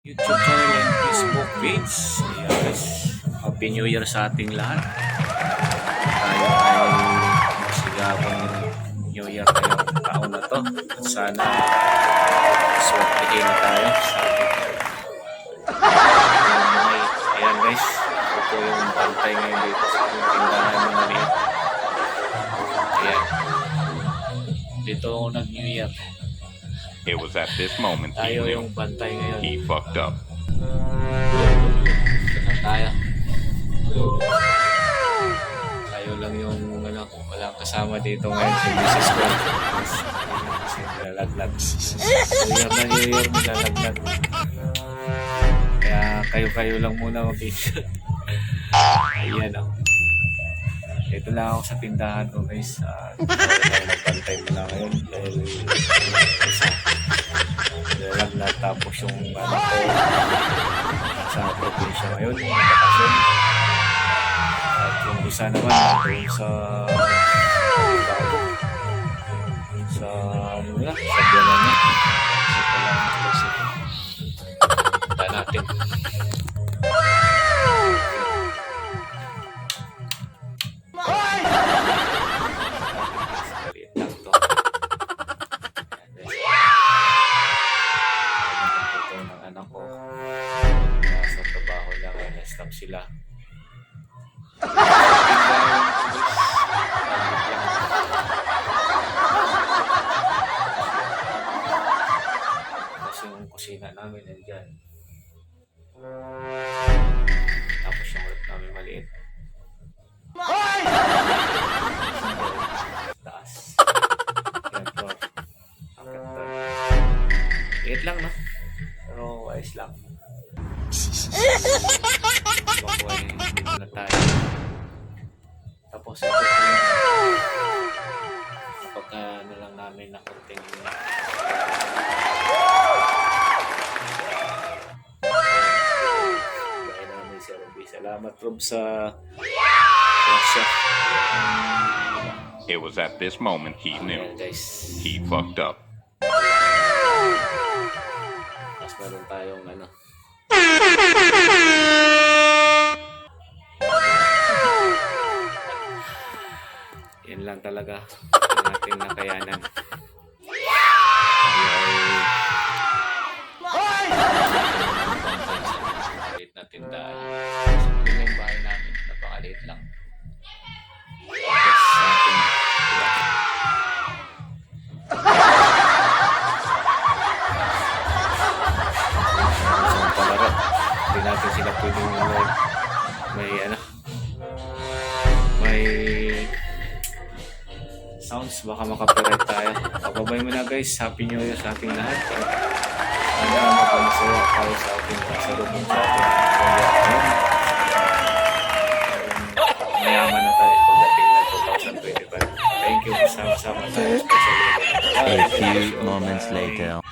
YouTube channel and Facebook page. Ayan guys, Happy New Year sa ating lahat. Tayo ay masigabong New Year ngayong taon na to. At sana swertihin na tayo sa ating ayan guys, ito po yung bantay ngayon dito sa ating tindahan ng maliit. Ayan, dito ako nag-New Year. It was at this moment he Tayo knew yung bantay ngayon. he fucked up. Tayo. Tayo lang yung walang kasama dito ngayon sa business ko. Kasi nilalaglag. New Year nilalaglag. Kaya kayo lang muna mag-i-shoot. Ayan o. Ito lang ako sa tindahan ko guys. Nagbantay mo na ngayon dahil nilalaglag tapos yung ko sa probinsya ngayon, bakasyon. At yung isa naman doon sa biyanan niya. Punta natin. Maliit lang to. Ito ng anak ko. Nasa trabaho lang ay na-stop sila. Tapos yung kusina namin nandyan. Tapos yung rep namin maliit. Taas. Yan po. Liit lang no? Pero wise lang. Bakuay, dito na tayo. Tapos ito po yung kapag ano lang namin na konting bahay namin si Rob. Salamat Rob sa Russia. It was at this moment he knew Ayan guys. he fucked up. Tapos meron tayong yan lang talaga ang ating nakayanan. Tayo ay maliit na tindahan. Simple lang yung bahay namin. Napakaliit lang. Yes, sa ating sa palaro. Hindi natin sila pwedeng may sounds, baka makapiright tayo. Pababay mo na guys. Happy New Year sa ating lahat. Sana magpamasaya tayo sa ating kasalubong sa ating ngayon. Mayaman na tayo pagdating na 2025. Thank you. Sama-sama tayo. A few moments later.